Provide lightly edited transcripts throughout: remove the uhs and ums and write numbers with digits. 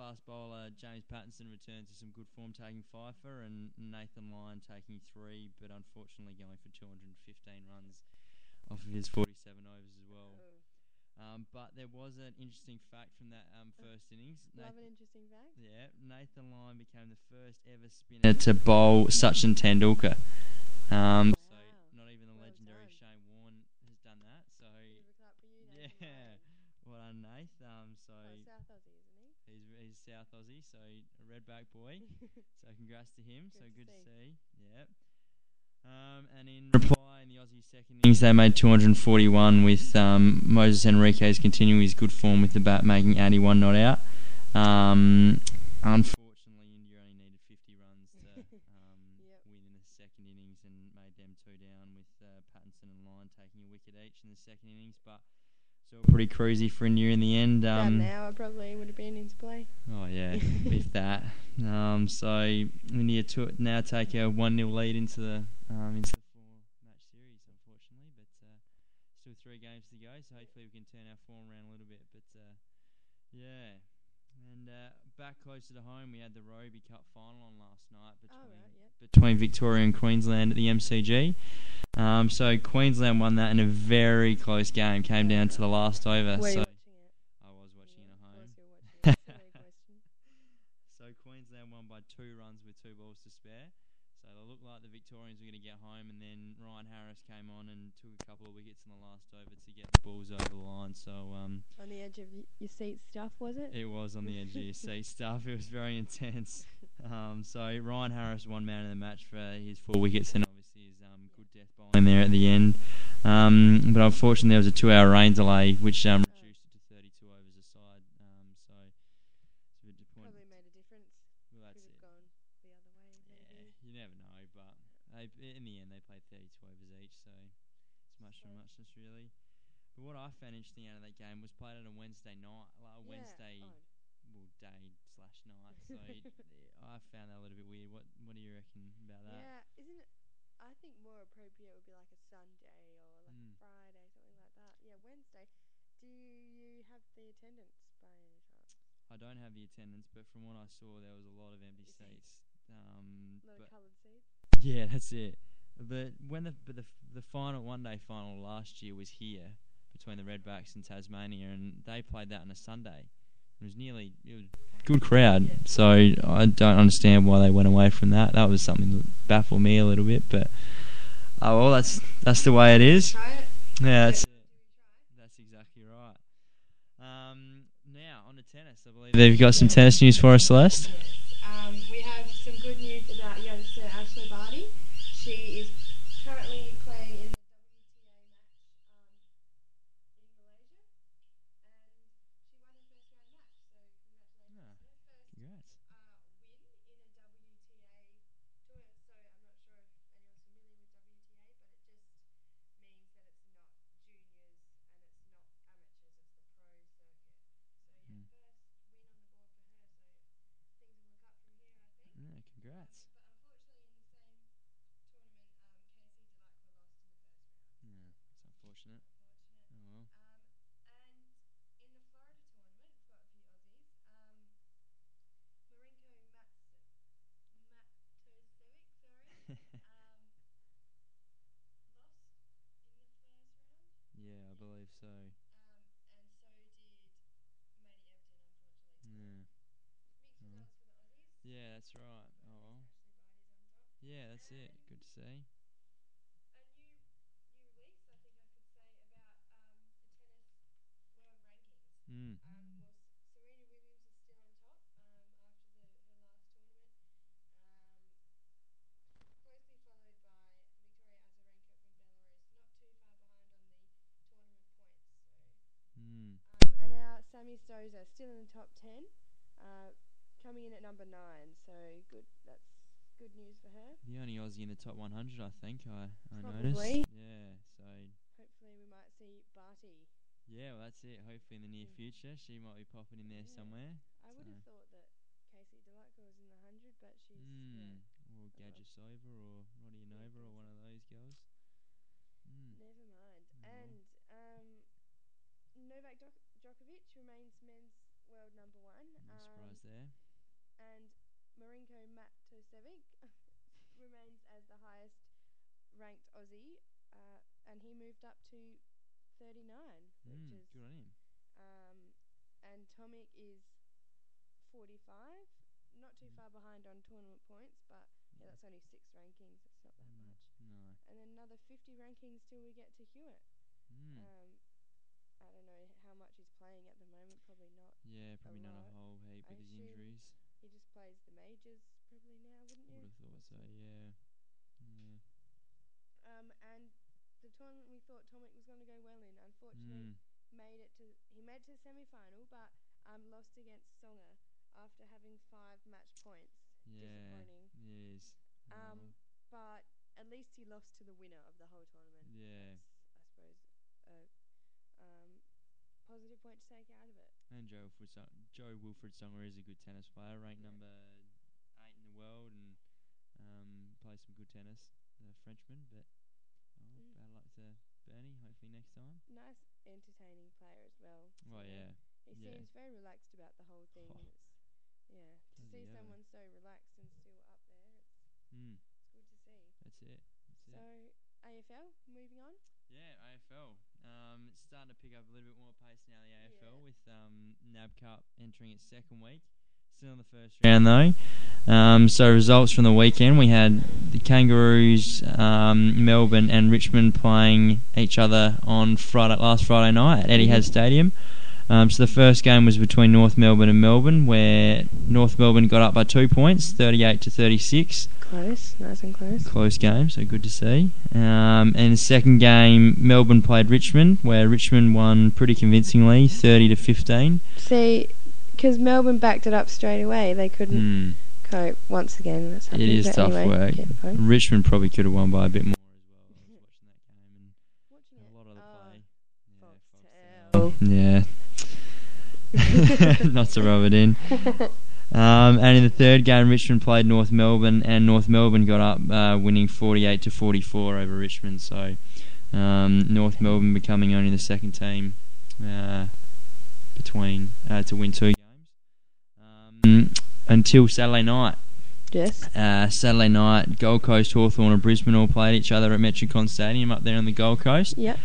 fast bowler James Pattinson returned to some good form, taking Pfeiffer, and Nathan Lyon taking 3, but unfortunately going for 215 runs off of his 47 overs as well. But there was an interesting fact from that first innings. Love an interesting fact. Yeah, Nathan Lyon became the first ever spinner to bowl Sachin Tendulkar. Wow. So not even the legendary done. Shane Warne has done that. So Bit of a clap for you, Nathan yeah, Lyon. well done, Nath. So South Aussie, isn't he? he's South Aussie, so a redback boy. So congrats to him. So good to see. Yeah. And in reply, in the Aussie second innings, they made 241 with Moses Henriquez continuing his good form with the bat, making 81 not out. Unfortunately, India only needed 50 runs to win in the second innings and made them 2 down with Pattinson and Lyon taking a wicket each in the second innings. But still pretty cruisy for India in the end. About an hour probably would have been into play. Oh yeah, if that. So India now take a 1-0 lead into the 4-match series, unfortunately. But still 3 games to go, so hopefully we can turn our form around a little bit. But yeah. And back closer to home, we had the Roby Cup final on last night between Victoria and Queensland at the MCG. So Queensland won that in a very close game. Came down to the last over. Were you so watching it? I was watching it at home. Of course you're watching it. Silly question. So Queensland won by 2 runs with 2 balls to spare. So it looked like the Victorians were going to get home, and then Ryan Harris came on and took a couple of wickets in the last over to get the Bulls over the line. So on the edge of your seat stuff, was it? it was on the edge of your seat stuff. It was very intense. So Ryan Harris won man of the match for his 4 wickets and obviously his good death bowling there at the end. But unfortunately there was a 2-hour rain delay which reduced it to 32 overs a side. So it's a bit disappointing. Probably made a difference. Well, that's Could it. have gone the other way. Yeah, Maybe. you never know, but in the end they played 32 overs each, so it's much for muchness really. But what I found interesting out of that game was played on a Wednesday night, Wednesday day/night. So I found that a little bit weird. What do you reckon about that? Yeah, isn't it? I think more appropriate would be like a Sunday or like a Friday, something like that. Yeah, Wednesday. Do you have the attendance by any chance? I don't have the attendance, but from what I saw, there was a lot of empty seats. A lot of coloured seats. Yeah, that's it. But when the final 1-day final last year was here between the Redbacks and Tasmania, and they played that on a Sunday. It was a good crowd, so I don't understand why they went away from that. That was something that baffled me a little bit, but that's the way it is. Try it. Yeah, that's exactly right. Now on to tennis. I believe they've got some tennis news for us, Celeste. Yes. We have some good news about youngster Ashley Barty. She is currently playing in the WTA match in Malaysia, and she won her first round match. So congratulations to her. First Congrats. win in a WTA tour. So I'm not sure if anyone's familiar with WTA, but it just means that it's not juniors and it's not amateurs, it's the pro circuit. So yeah, first win on the board for her. So things will look up from here, I think. Yeah, congrats. But unfortunately, in the same tournament, Casey Delacroix lost in the first round. Yeah, it's unfortunate. Oh well. And in the Florida tournament, we've got a few Aussies. Marinko Matosevic, lost in the first round. Yeah, I believe so. And so did Matty Ebden, unfortunately. Yeah. Mixed results for the Aussies. Yeah, that's right. Oh well. Ashley Barty's on top. Yeah, that's it. Good to see. A new release, I think I could say, about the tennis world rankings. Well, Serena Williams is still on top after her last tournament, closely followed by Victoria Azarenka from Belarus, not too far behind on the tournament points. And our Sammy Stosur still in the top 10, coming in at number 9. So good. That's good news for her. The only Aussie in the top 100, I think. I Probably. noticed. Yeah. So. Hopefully we might see Barty. Yeah, well, that's it. Hopefully in the near future, she might be popping in there somewhere. I would have thought that Casey Delacroix was in the 100, but she's or Gadjasova or Roddy Nova or one of those girls. Never mind. And Novak Djokovic remains men's world number one. No surprise there. And Marinko Matosevic remains as the highest ranked Aussie, and he moved up to 39, which is Good on him. and Tomic is 45, not too far behind on tournament points, but yeah, that's only 6 rankings. It's not that much. No. And then another 50 rankings till we get to Hewitt. I don't know how much he's playing at the moment. Probably not. Yeah, probably not a lot. whole heap I with his assume injuries. he just plays the majors probably now, wouldn't you? Would have thought so. Yeah. And the tournament we thought Tomic was going to go well in, unfortunately, he made it to the semi-final, but lost against Songa after having 5 match points. Yeah. Disappointing. Yes. But at least he lost to the winner of the whole tournament. Yeah. That's, I suppose, a positive point to take out of it. And Joe Wilfred Songer is a good tennis player, ranked number 8 in the world, and plays some good tennis. The Frenchman, but bad luck to Bernie. Hopefully next time. Nice, entertaining player as well. Oh yeah. He seems very relaxed about the whole thing. To see someone so relaxed and still up there, it's good to see. That's it. So AFL, moving on. Yeah, AFL. It's starting to pick up a little bit more pace now. The AFL with NAB Cup entering its second week. Still in the first round though. So results from the weekend, we had the Kangaroos, Melbourne and Richmond playing each other on last Friday night at Etihad Stadium. So the first game was between North Melbourne and Melbourne, where North Melbourne got up by 2 points, 38-36. Close, nice and close. Close game, so good to see. And the second game, Melbourne played Richmond, where Richmond won pretty convincingly, 30-15. See, because Melbourne backed it up straight away, they couldn't cope. Once again, that's happening. It is tough work. Richmond probably could have won by a bit more as well. I was watching that game and a lot of the play. Foxtel. Yeah. Not to rub it in. And in the third game, Richmond played North Melbourne, and North Melbourne got up, winning 48-44 over Richmond. So North Melbourne becoming only the second team to win 2 games until Saturday night. Yes. Saturday night, Gold Coast, Hawthorn and Brisbane all played each other at Metricon Stadium up there on the Gold Coast. Yep.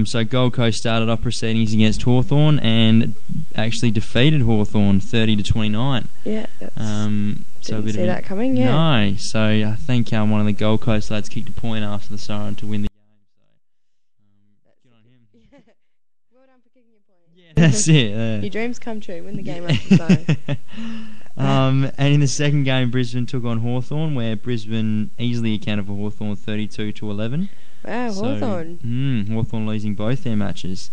So Gold Coast started off proceedings against Hawthorn and actually defeated Hawthorn 30-29. Yeah. Didn't see that coming. Yeah. No. So I think one of the Gold Coast lads kicked a point after the siren to win the game. So good on him. Yeah. Well done for kicking your point. Yeah, that's it. Your dreams come true. Win the game after the siren. And in the second game, Brisbane took on Hawthorn, where Brisbane easily accounted for Hawthorn 32-11. Wow, Hawthorn. Hawthorn losing both their matches.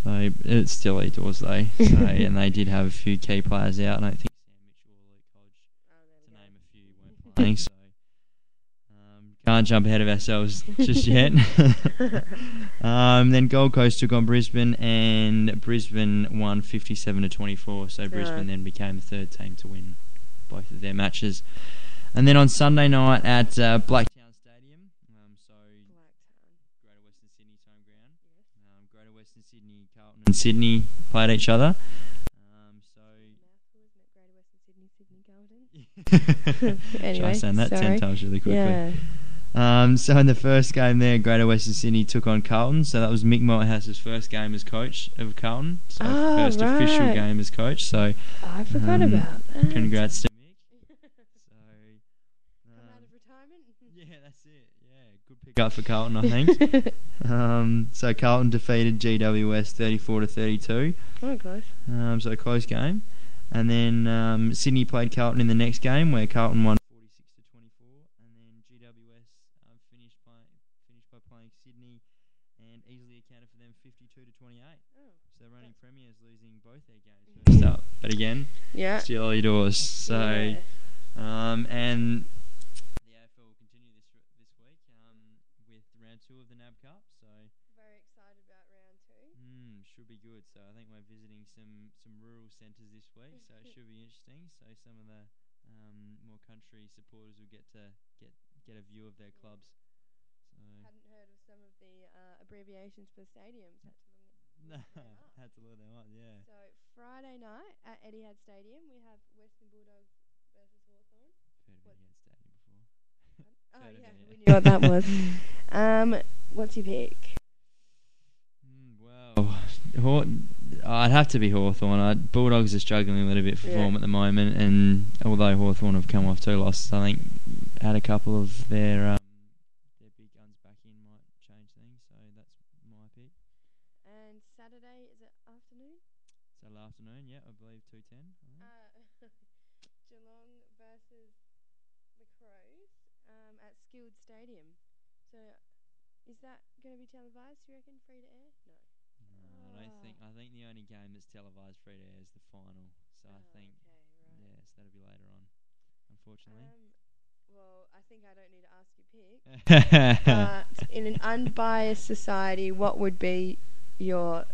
So it's still early doors though. And they did have a few key players out. I don't think Sam Mitchell or Luke Hodge, to name a few, weren't playing. So can't jump ahead of ourselves just yet. Then Gold Coast took on Brisbane, and Brisbane won 57-24. So Brisbane then became the third team to win both of their matches. And then on Sunday night at Blacktown Stadium, Greater Western Sydney's home ground. Greater Western Sydney, Carlton and Sydney played each other. Greater Western Sydney, Carlton. Anyway, try saying that 10 times really quickly. Yeah. So in the first game there, Greater Western Sydney took on Carlton. So that was Mick Moorhouse's first game as coach of Carlton. So first official game as coach. So I forgot about that. Congrats to Mick. Come out of retirement. Yeah, that's it. Yeah, good pick up for Carlton, I think. So Carlton defeated GWS 34-32. Oh, close. So a close game. And then Sydney played Carlton in the next game, where Carlton won 46-24, and then GWS finished by playing Sydney and easily accounted for them 52-28. Oh, so the reigning premiers losing both their games first up. But again, still early doors. So and the AFL will continue this week with round 2 of the NAB Cup. So very excited about round 2. Should be good. So I think we're visiting some rural centres this week, so it should be interesting. So some of the more country supporters will get to get a view of their clubs. So hadn't heard of some of the abbreviations for stadiums. Had to No, lose them up. had to lure them up. Yeah. So Friday night at Etihad Stadium, we have Western Bulldogs versus Hawthorn. Heard of What? Etihad Stadium before. Oh Heard of yeah, it. we knew what that was. What's your pick? Well, I'd have to be Hawthorn. Bulldogs are struggling a little bit for form at the moment, and although Hawthorn have come off 2 losses, I think had a couple of their big guns back in might change things. So that's my pick. And Saturday, is it afternoon? Saturday afternoon, yeah, I believe 2:10. Geelong versus the Crows at Skilled Stadium. So, is that going to be televised? Do you reckon free to air? No. No, I don't think. I think the only game that's televised free to air is the final. So I think, Okay, right. yes, that'll be later on. Unfortunately. Well, I think I don't need to ask your pick. But in an unbiased society, what would be your?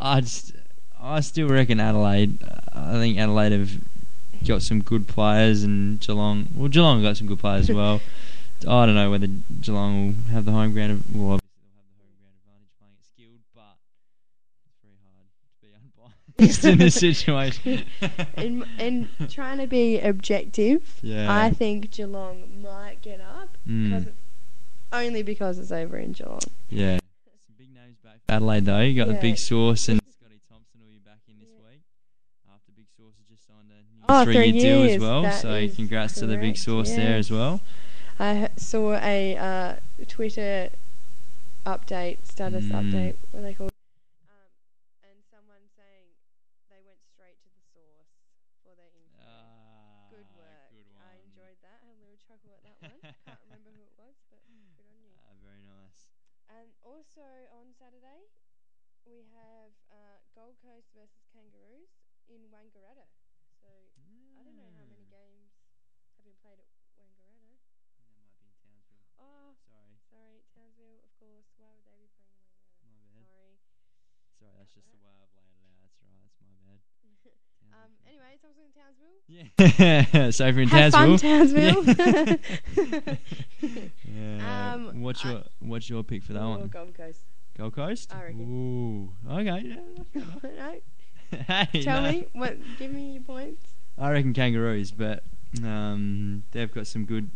I still reckon Adelaide. I think Adelaide have got some good players, and Geelong. Well, Geelong have got some good players as well. I don't know whether Geelong will have the home ground. Well, obviously they'll have the home ground advantage playing at Skilled, but it's very hard to be unbiased in this situation. in trying to be objective, Yeah. I think Geelong might get up only because it's over in Geelong. Yeah. Some big names back for Adelaide though. You got the Big Sauce and Scotty Thompson will be back in this week. After Big Sauce has just signed a new 3-year deal as well. So congrats to the Big Sauce there as well. I saw a Twitter status update, what are they called? And someone saying they went straight to the source for their info. Good work. Good one. I enjoyed that. Had a little chuckle at that one. Can't remember who it was, but good on you. Very nice. And also on Saturday, we have Gold Coast versus Kangaroos in Wangaratta. So I don't know how many games have been played at Wangaratta. That might be in Townsville. Oh, sorry, Townsville, of course. Why would they be playing in Wangaratta? My bad. Sorry, that's just the way I've laid it out. That's right. That's my bad. Anyway, Thompson in Townsville. Yeah. So if you're in Townsville. Have fun, Townsville. Yeah. What's your pick for that one? Gold Coast. Gold Coast? I reckon. Ooh. Okay. No. Hey, Tell me. Give me your points. I reckon Kangaroos, but they've got some good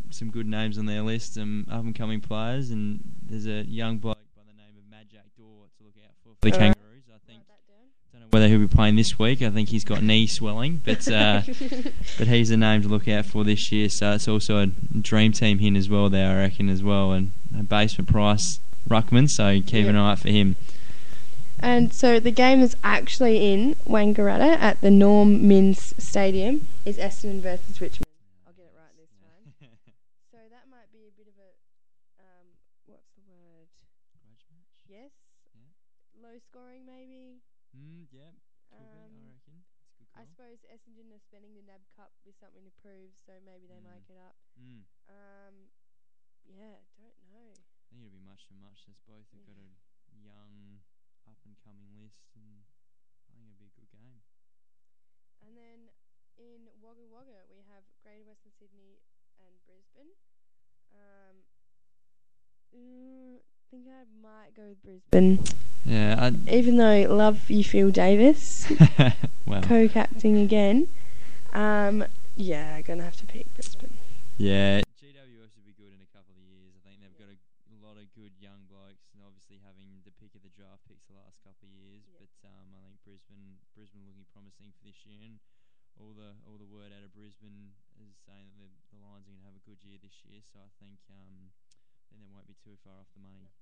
names on their list, some up and coming players, and there's a young bloke by the name of Majak Dor to look out for the Kangaroos. I think. Don't know whether he'll be playing this week. I think he's got knee swelling, but he's a name to look out for this year. So it's also a dream team hint as well there, I reckon, as well, and a basement price ruckman. So keep an eye out for him. And so the game is actually in Wangaratta at the Norm Mins Stadium. Is Essendon versus Richmond. I'll get it right this time. So that might be a bit of a what's the word? Grudge match. Yes. Yeah. Low scoring maybe. Yeah. Could be, I reckon. It's a good call. I suppose Essendon are spending the NAB Cup with something to prove, so maybe they might get up. Yeah, don't know. I think it'll be much too much. As both have got a young, up and coming list, and I think it'll be a good game. And then in Wagga Wagga we have Greater Western Sydney and Brisbane. I think I might go with Brisbane. Yeah. Even though I love you, Phil Davis, well, co-captain again. Yeah, gonna have to pick Brisbane. Yeah. GWS will be good in a couple of years. I think they've got a lot of good young blokes, and obviously having the pick of the draft picks the last couple of years. But I think Brisbane looking promising for this year, and all the word out of Brisbane is saying that the Lions are going to have a good year this year. So I think they won't be too far off the money.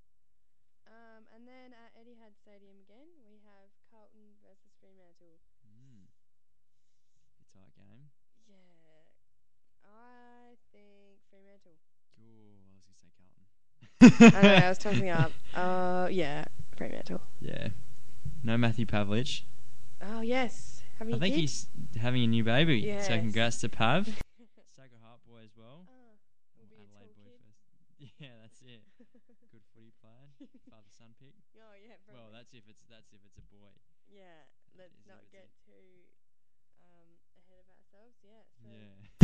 And then at Etihad Stadium again, we have Carlton versus Fremantle. A tight game. Yeah, I think Fremantle. Cool. I was going to say Carlton. I know, I was tossing up. Yeah, Fremantle. Yeah. No Matthew Pavlich. Oh, yes. I think he's having a new baby. Yes. So congrats to Pav. Sacred Heart boy as well. Adelaide boy first. Yeah, that's it. Good footy player. Father-son pick. Oh, yeah. Probably. Well, that's if it's a boy. Yeah, let's not get too ahead of ourselves. Yeah.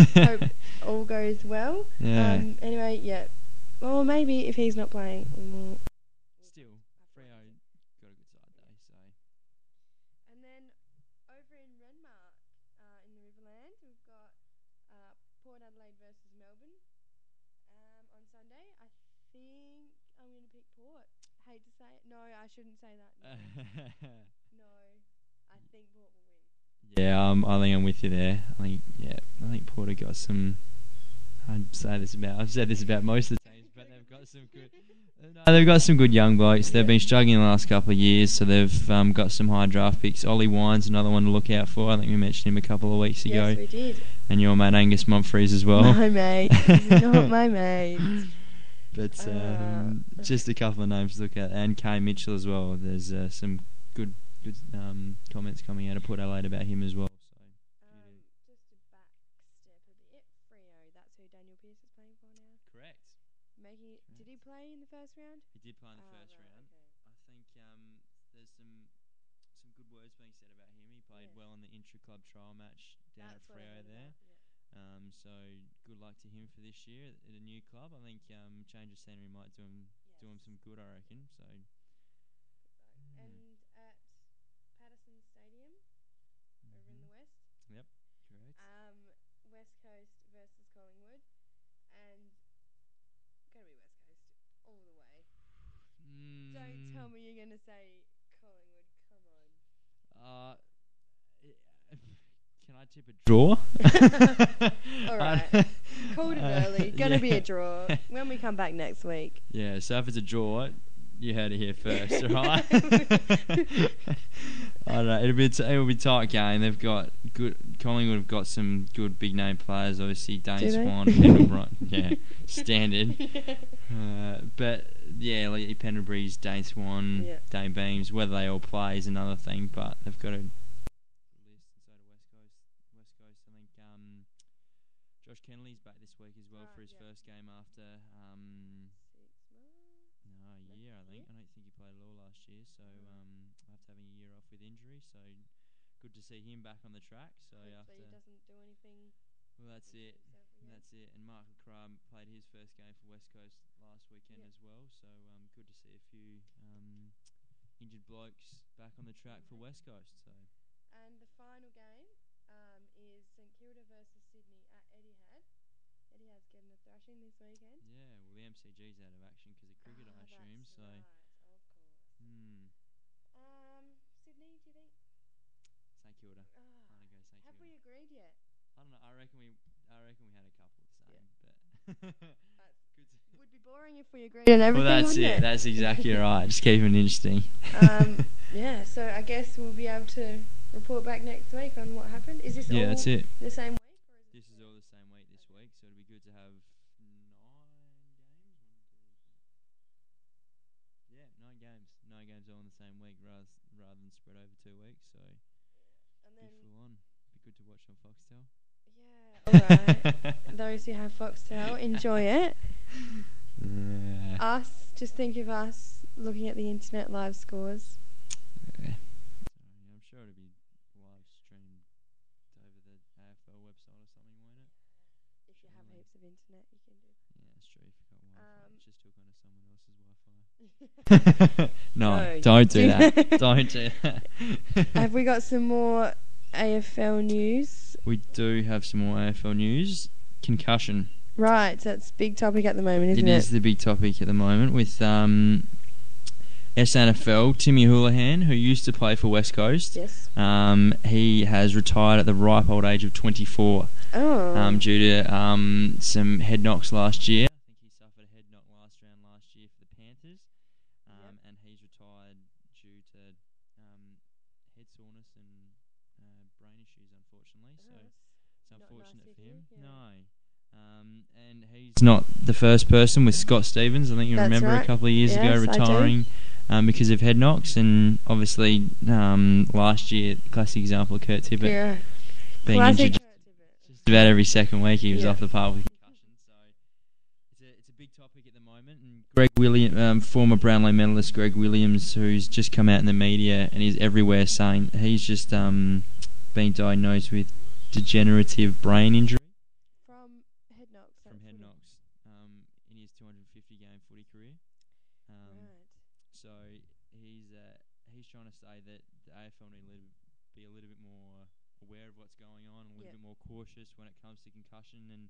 So hope all goes well. Yeah. Anyway, yeah. Well, maybe if he's not playing, Port Adelaide versus Melbourne on Sunday. I think I'm going to pick Port. Hate to say it. No, I shouldn't say that. No. I think Port will win. Yeah, I think I'm with you there. I think Porter got some. I've said this about most of the teams, but they've got some good. No, they've got some good young blokes. They've been struggling the last couple of years, so they've got some high draft picks. Ollie Wine's another one to look out for. I think we mentioned him a couple of weeks ago. Yes, we did. And your mate Angus Mumfries as well. My mate. He's not my mate. But just a couple of names to look at, and Kay Mitchell as well. There's some good comments coming out of Port Adelaide about him as well. Just to backstep a bit, Freo, that's who Daniel Pearce is playing for now. Correct. Did he play in the first round? He did play in the first round. Okay. I think there's some good words being said about him. He played well in the intra-club trial match down at Freo there. So good luck to him for this year at a new club. I think change of scenery might do him some good, I reckon. So. And at Patterson Stadium over in the west. Yep, correct. West Coast versus Collingwood, and gonna be West Coast all the way. Don't tell me you're gonna say Collingwood. Come on. Can I tip a draw? All right. Called it early. Gonna be a draw when we come back next week. Yeah. So if it's a draw, you heard it here first, right? I don't know. It'll be a tight game. They've got good. Collingwood have got some good big name players. Obviously, Dane Swan, Pendlebury. Yeah, standard. But yeah, like Pendlebury's, Dane Swan, Dane Beams. Whether they all play is another thing. But they've got a list. And so to West Coast. I think Josh Kennelly's back this week as well for his first game after 6 months. no, a year. I think. I don't think he played at all last year. So after having a year off with injury, so good to see him back on the track. So hopefully he doesn't do anything. Well, that's it. That's it. And Mark Crumb played his first game for West Coast last weekend as well. So good to see a few injured blokes back on the track for West Coast. So. And the final game is St Kilda versus Sydney at Etihad. Etihad's getting a thrashing this weekend. Yeah, well the MCG's out of action because of cricket, I assume. That's so. Right, of course. Sydney, do you think? St Kilda. I'm gonna go St Kilda. Have we agreed yet? I don't know. I reckon we had a couple the same, but. Would be boring if we agreed on everything. Well, that's it. That's exactly right. Just keep it interesting. Yeah. So I guess we'll be able to report back next week on what happened. Is this all that's it. the same week? Or this is all the same week this week, so it'll be good to have 9 games. 9 games. 9 games all in the same week rather than spread over 2 weeks. So and then be full on. Be good to watch on Foxtel. Yeah. All right. Those who have Foxtel, enjoy it. Just think of us looking at the internet live scores. Yeah. I'm sure it'll be live streamed over the AFL website or something, won't it? If you have heaps of internet, you can do. Yeah, that's true. If you've got Wi-Fi, it's just hook onto someone else's Wi-Fi. No, don't do that. Don't do that. Have we got some more AFL news? We do have some more AFL news. Concussion. Right, so that's a big topic at the moment, isn't it? It is the big topic at the moment with SNFL, Timmy Houlihan, who used to play for West Coast. Yes. He has retired at the ripe old age of 24 due to some head knocks last year. I think he suffered a head knock last year for the Panthers. And he's retired due to head soreness and brain issues, unfortunately. So it's unfortunate for him. Yeah. No. And he's not the first person with Scott Stevens. I think you remember a couple of years ago retiring because of head knocks. And obviously last year, classic example of Kurt Tippett being injured just about every second week. He was off the park with concussion. So it's a big topic at the moment. And Greg Williams, former Brownlow medalist Greg Williams, who's just come out in the media and is everywhere saying he's just been diagnosed with degenerative brain injury. From head knocks in his 250-game footy career. So he's trying to say that the AFL need to be a little bit more aware of what's going on, a little bit more cautious when it comes to concussion. And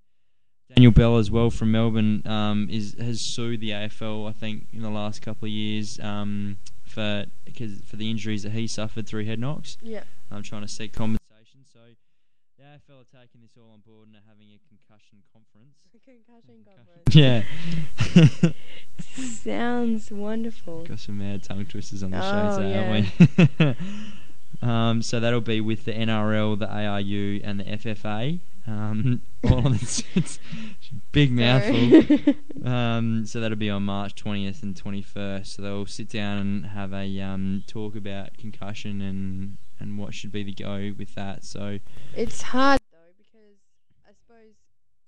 Daniel Bell as well from Melbourne has sued the AFL, I think, in the last couple of years for the injuries that he suffered through head knocks. Yeah. I'm trying to seek compensation. So the AFL are taking this all on board and are having a concussion conference. Concussion conference. Yeah. Sounds wonderful. Got some mad tongue twisters on the show today, haven't we? So that'll be with the NRL, the ARU, and the FFA. All on it's big mouthful. So that'll be on March 20th and 21st. So they'll sit down and have a talk about concussion and what should be the go with that. So it's hard though, because I suppose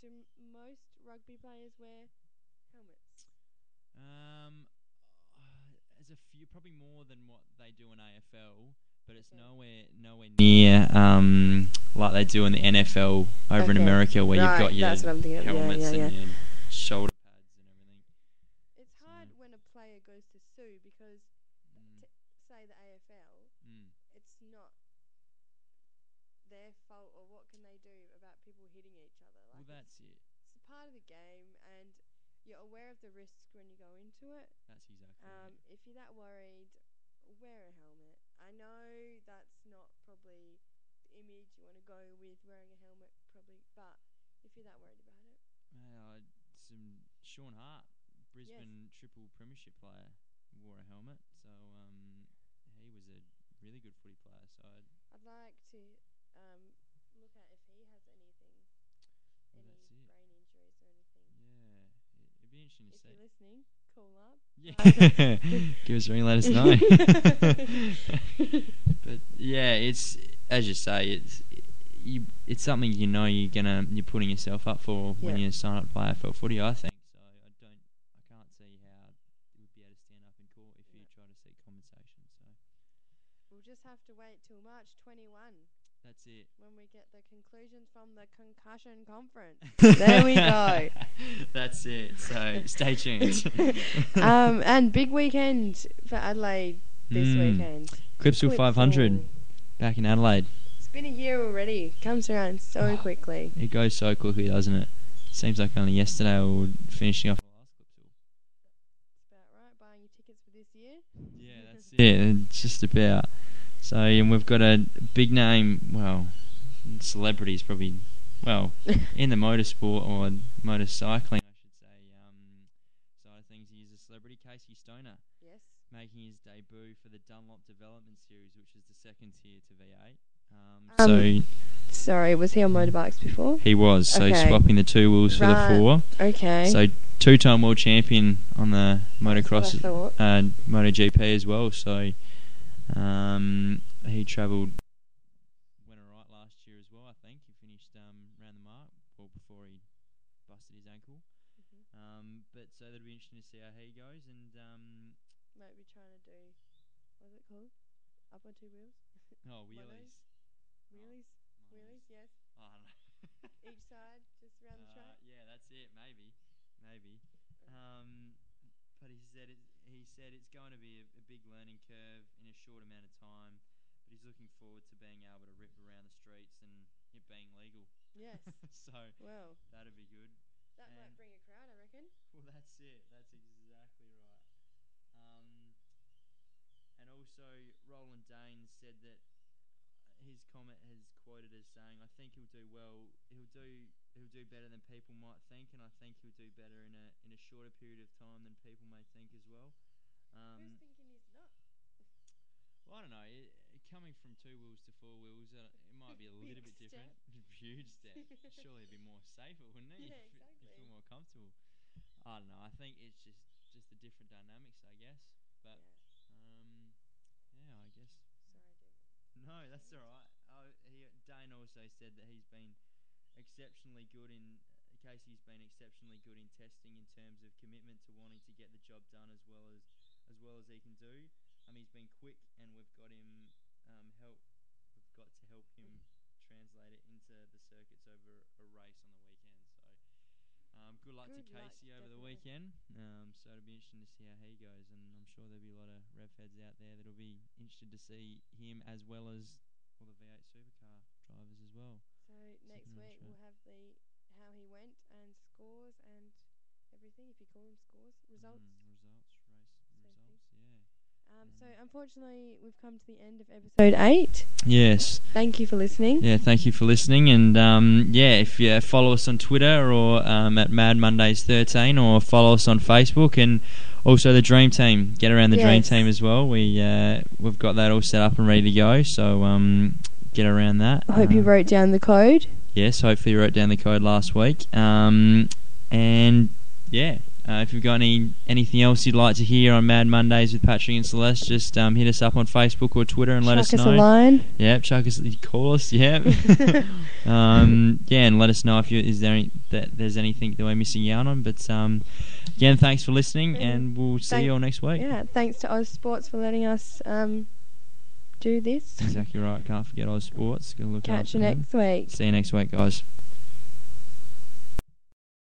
do most rugby players wear helmets? There's a few, probably more than what they do in AFL, but it's nowhere near like they do in the NFL over in America, where you've got your helmets and your shoulder pads and everything. It's hard when a player goes to sue because, say the AFL, it's not their fault, or what can they do about people hitting each other? Like, well, that's it. It's a part of the game, and you're aware of the risks when you go into it. That's exactly right. If you're that worried, wear a helmet. I know that's not probably the image you want to go with, wearing a helmet, probably, but if you're that worried about it. Sean Hart, Brisbane triple premiership player, wore a helmet, so he was a really good footy player. So I'd like to look at if he has anything, any brain injuries or anything. Yeah, it'd be interesting to see. If you're listening, call up. Yeah, give us a ring, let us know. But yeah, it's, as you say, it's something you're putting yourself up for when you sign up to play AFL footy, I think. So I can't see how you would be able to stand up in court if you try to seek compensation. So we'll just have to wait till March 21. That's it. When we get the conclusions from the concussion conference. There we go. That's it. So stay tuned. And big weekend for Adelaide this weekend. Clipsal 500 back in Adelaide. It's been a year already. Comes around so quickly. It goes so quickly, doesn't it? Seems like only yesterday we were finishing off the last Clipsal. That's about right. Buying your tickets for this year. Yeah, that's it. Just about. So, and we've got a big name, celebrities probably, in the motorsport or motorcycling, I should say, side of things. He's a celebrity, Casey Stoner. Yes. Making his debut for the Dunlop Development Series, which is the second tier to V8. Sorry, was he on motorbikes before? He was, so swapping the two wheels for the four. Okay. So two-time world champion on the motocross, MotoGP as well. So he travelled, went alright last year as well. I think he finished around the mark, or before he busted his ankle. But so that'll be interesting to see how he goes, and might be trying to do, what's it called? Up on two wheels? Wheelies. Wheelies, yes. I don't know. Each side, just around the track. Yeah, that's it. Maybe. But he said it's going to be a big learning curve in a short amount of time. But he's looking forward to being able to rip around the streets and it being legal. Yes. So that'd be good. That might bring a crowd, I reckon. Well, that's it. That's exactly right. And also, Roland Dane said that his comment has quoted as saying, "I think he'll do well. He'll do better than people might think, and I think he'll do better in a shorter period of time than people may think as well." Who's thinking he's not? Well, I don't know. Coming from two wheels to four wheels, it might be a little bit different. Huge step. Surely it'd be more safer, wouldn't it? Yeah, exactly. You feel more comfortable. I don't know. I think it's just the different dynamics, I guess. But I guess. Sorry, No, that's all right. Dane also said that he's been exceptionally good in. Casey's been exceptionally good in testing in terms of commitment to wanting to get the job done as well as he can do. He's been quick, and we've got him help. We've got to help him translate it into the circuits over a race on the weekend. So good luck to Casey over the weekend. So it'll be interesting to see how he goes, and I'm sure there'll be a lot of rev heads out there that'll be interested to see him as well as all the V8 supercar drivers as well. So next week and scores and everything, if you call them scores, results. So unfortunately, we've come to the end of episode 8. Yes. Thank you for listening. Yeah, thank you for listening. And if you follow us on Twitter or at Mad Mondays 13, or follow us on Facebook, and also the Dream Team. Get around the Dream Team as well. We've got that all set up and ready to go. So get around that. I hope you wrote down the code. Yes, hopefully you wrote down the code last week. If you've got anything else you'd like to hear on Mad Mondays with Patrick and Celeste, just hit us up on Facebook or Twitter and let us know. Chuck us a line. Yep, call us. Yep. And let us know if there's anything that we're missing out on. But again, thanks for listening, and we'll see you all next week. Yeah, thanks to Oz Sports for letting us do this. Exactly right. Can't forget Oz Sports. Catch you next week. See you next week, guys.